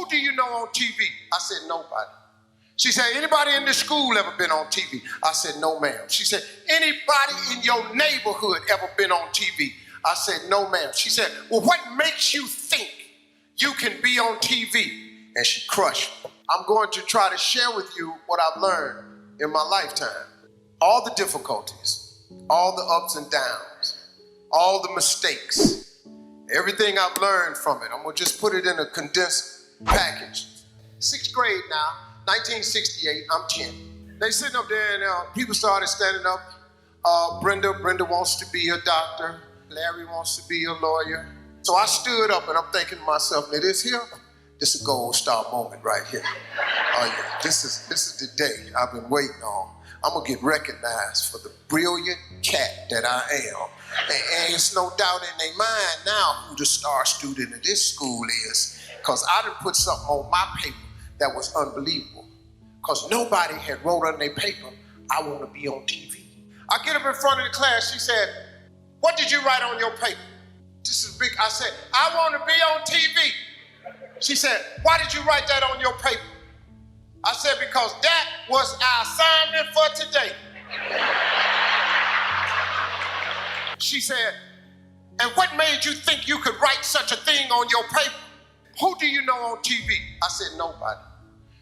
do you know on TV? I said, nobody. She said, anybody in this school ever been on TV? I said, no, ma'am. She said, anybody in your neighborhood ever been on TV? I said, no, ma'am. She said, well, what makes you think you can be on TV? And she crushed me. I'm going to try to share with you what I've learned in my lifetime. All the difficulties, all the ups and downs, all the mistakes, everything I've learned from it. I'm going to just put it in a condensed package. 6th grade now, 1968, I'm 10. They sitting up there and people started standing up. Brenda wants to be a doctor. Larry wants to be a lawyer. So I stood up and I'm thinking to myself, now this here, this is a gold star moment right here. Oh yeah, this is the day I've been waiting on. I'm gonna get recognized for the brilliant cat that I am. And it's no doubt in their mind now who the star student of this school is, because I done put something on my paper that was unbelievable. Because nobody had wrote on their paper, I want to be on TV. I get up in front of the class, she said, what did you write on your paper? This is big. I said, I want to be on TV. She said, why did you write that on your paper? I said, because that was our assignment for today. She said, and what made you think you could write such a thing on your paper? Who do you know on TV? I said, nobody.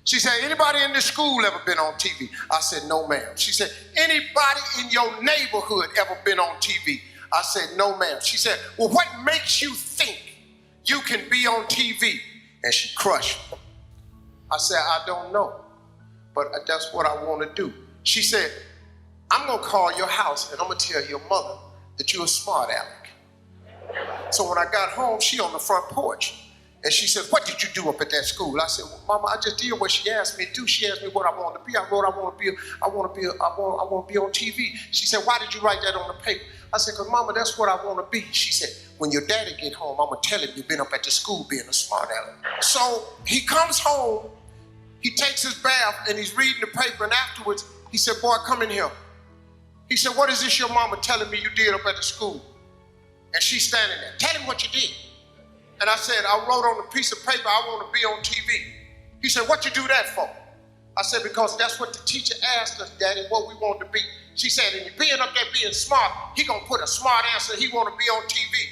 She said, anybody in this school ever been on TV? I said, no, ma'am. She said, anybody in your neighborhood ever been on TV? I said, no, ma'am. She said, well, what makes you think you can be on TV? And she crushed me. I said, I don't know, but that's what I want to do. She said, I'm going to call your house and I'm going to tell your mother that you're a smart aleck. So when I got home, she on the front porch. And she said, what did you do up at that school? I said, well, Mama, I just did what she asked me to do. She asked me what I wanted to be. I wrote, I want to be on TV. She said, why did you write that on the paper? I said, because Mama, that's what I want to be. She said, when your daddy get home, I'm going to tell him you've been up at the school being a smart aleck. So he comes home, he takes his bath, and he's reading the paper, and afterwards, he said, boy, come in here. He said, what is this your mama telling me you did up at the school? And she's standing there. Tell him what you did. And I said, I wrote on a piece of paper, I want to be on TV. He said, what you do that for? I said, because that's what the teacher asked us, Daddy, what we want to be. She said, and being up there being smart, he gonna put a smart answer, he want to be on TV.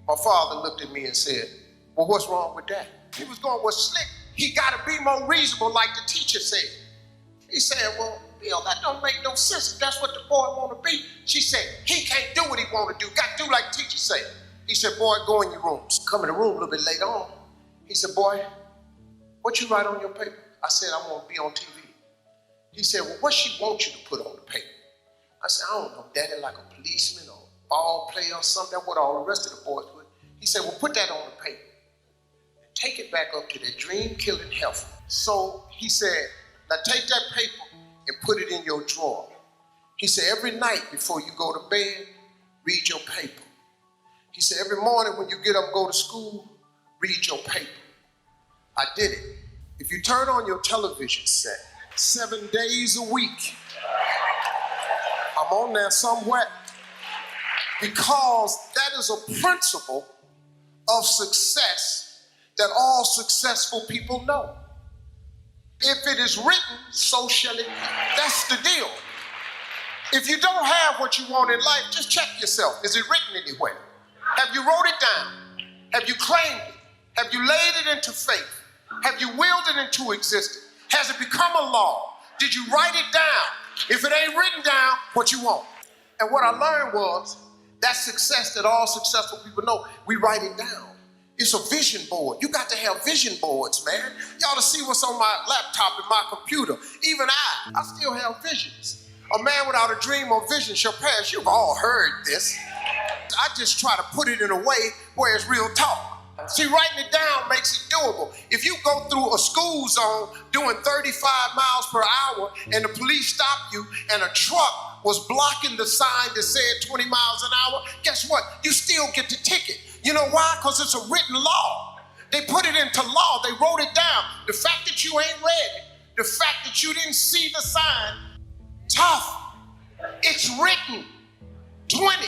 My father looked at me and said, well, what's wrong with that? He was going, well, Slick, he gotta be more reasonable like the teacher said. He said, well, Bill, that don't make no sense if that's what the boy want to be. She said, he can't do what he want to do, got to do like the teacher said. He said, boy, go in your rooms. Come in the room a little bit later on. He said, boy, what you write on your paper? I said, I want to be on TV. He said, well, what she want you to put on the paper? I said, I don't know, Daddy, like a policeman or a ball player or something. That's what all the rest of the boys put. He said, well, put that on the paper. And take it back up to the dream-killing heifer. So he said, now take that paper and put it in your drawer. He said, every night before you go to bed, read your paper. He said, every morning when you get up and go to school, read your paper. I did it. If you turn on your television set 7 days a week, I'm on there somewhere, because that is a principle of success that all successful people know. If it is written, so shall it be. That's the deal. If you don't have what you want in life, just check yourself. Is it written anywhere? Have you wrote it down? Have you claimed it? Have you laid it into faith? Have you willed it into existence? Has it become a law? Did you write it down? If it ain't written down, what you want? And what I learned was that success that all successful people know, we write it down. It's a vision board. You got to have vision boards, man. You ought to see what's on my laptop and my computer. Even I still have visions. A man without a dream or vision shall perish. You've all heard this. I just try to put it in a way where it's real talk. See, writing it down makes it doable. If you go through a school zone doing 35 miles per hour and the police stop you and a truck was blocking the sign that said 20 miles an hour, guess what? You still get the ticket. You know why? Because it's a written law. They put it into law. They wrote it down. The fact that you ain't read it, the fact that you didn't see the sign, tough. It's written. 20.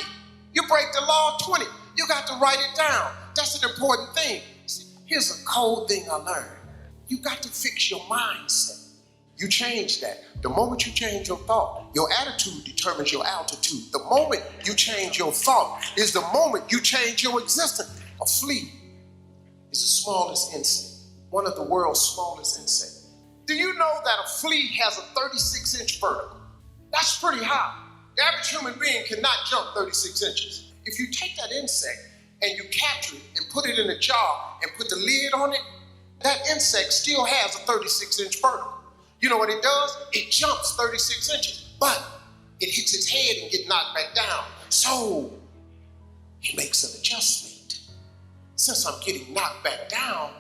You break the law, 20. You got to write it down. That's an important thing. See, here's a cold thing I learned. You got to fix your mindset. You change that. The moment you change your thought, your attitude determines your altitude. The moment you change your thought is the moment you change your existence. A flea is the smallest insect, one of the world's smallest insects. Do you know that a flea has a 36-inch vertical? That's pretty high. The average human being cannot jump 36 inches. If you take that insect and you capture it and put it in a jar and put the lid on it, that insect still has a 36-inch vertical. You know what it does? It jumps 36 inches, but it hits its head and gets knocked back down. So he makes an adjustment. Since I'm getting knocked back down,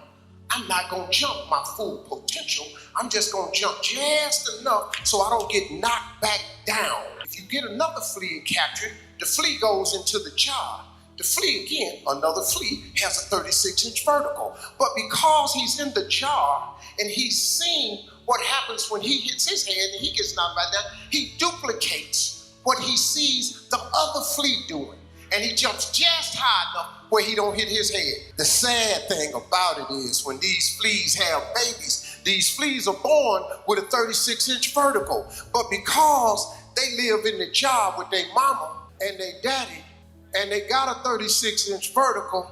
I'm not gonna jump my full potential. I'm just gonna jump just enough so I don't get knocked back down. If you get another flea and capture it, the flea goes into the jar. The flea again, another flea, has a 36-inch vertical. But because he's in the jar and he's seen what happens when he hits his head and he gets knocked back down, he duplicates what he sees the other flea doing. And he jumps just high enough where he don't hit his head. The sad thing about it is when these fleas have babies, these fleas are born with a 36-inch vertical. But because they live in the jar with their mama and their daddy, and they got a 36-inch vertical,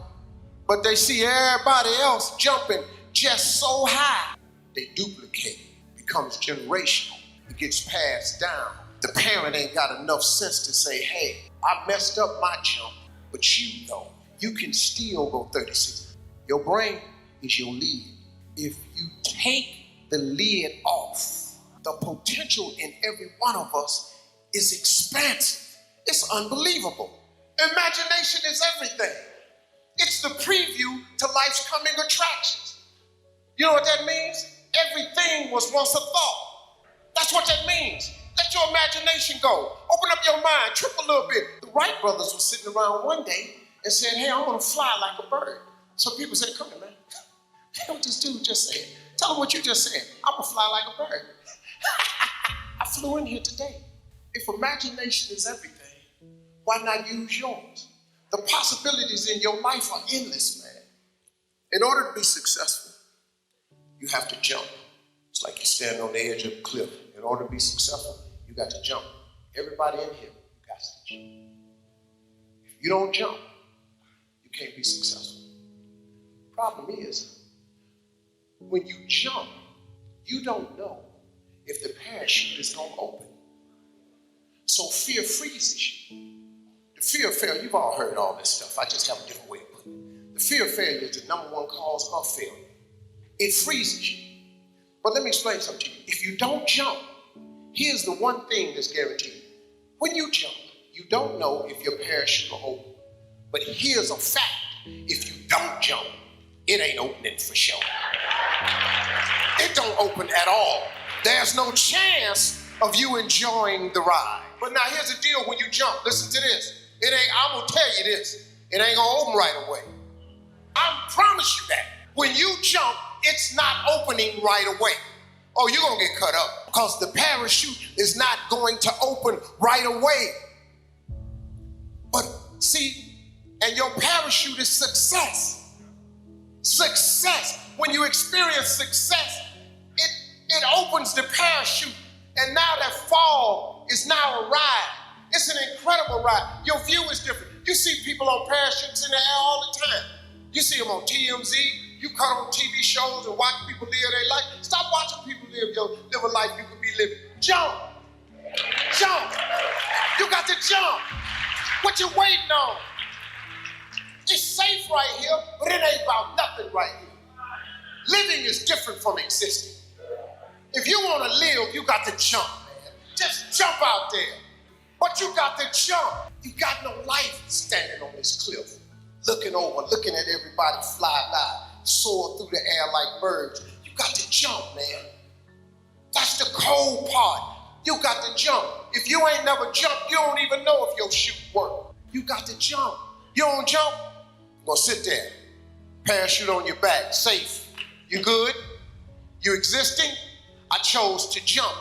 but they see everybody else jumping just so high, they duplicate. It becomes generational. It gets passed down. The parent ain't got enough sense to say, hey, I messed up my jump, but you know, you can still go 36. Your brain is your lid. If you take the lid off, the potential in every one of us is expansive. It's unbelievable. Imagination is everything. It's the preview to life's coming attractions. You know what that means? Everything was once a thought. That's what that means. Let your imagination go. Open up your mind, trip a little bit. The Wright brothers were sitting around one day and said, hey, I'm gonna fly like a bird. So people said, come here, man. Hey, what this dude just said? Tell him what you just said. I'm gonna fly like a bird. I flew in here today. If imagination is everything, why not use yours? The possibilities in your life are endless, man. In order to be successful, you have to jump. It's like you stand on the edge of a cliff. In order to be successful, you got to jump. Everybody in here, you got to jump. If you don't jump, you can't be successful. Problem is, when you jump, you don't know if the parachute is going to open. So fear freezes you. The fear of failure, you've all heard all this stuff. I just have a different way of putting it. The fear of failure is the number one cause of failure. It freezes you. But let me explain something to you. If you don't jump, here's the one thing that's guaranteed. When you jump, you don't know if your parachute will open. But here's a fact. If you don't jump, it ain't opening for sure. It don't open at all. There's no chance of you enjoying the ride. But now here's the deal when you jump. Listen to this. I'm gonna tell you this. It ain't gonna open right away. I promise you that. When you jump, it's not opening right away. Oh, you're gonna get cut up because the parachute is not going to open right away. But see, and your parachute is success. Success. When you experience success, it opens the parachute. And now that fall is now a ride. It's an incredible ride. Your view is different. You see people on parachutes in the air all the time. You see them on TMZ. You cut on TV shows and watch people live their life. Stop watching people live a life you could be living. Jump. Jump. You got to jump. What you waiting on? It's safe right here, but it ain't about nothing right here. Living is different from existing. If you want to live, you got to jump, man. Just jump out there. But you got to jump. You got no life standing on this cliff, looking over, looking at everybody fly by, soar through the air like birds. You got to jump, man. That's the cold part. You got to jump. If you ain't never jumped, you don't even know if your chute works. You got to jump. You don't jump, you're gonna sit there. Parachute on your back, safe. You good? You existing? I chose to jump.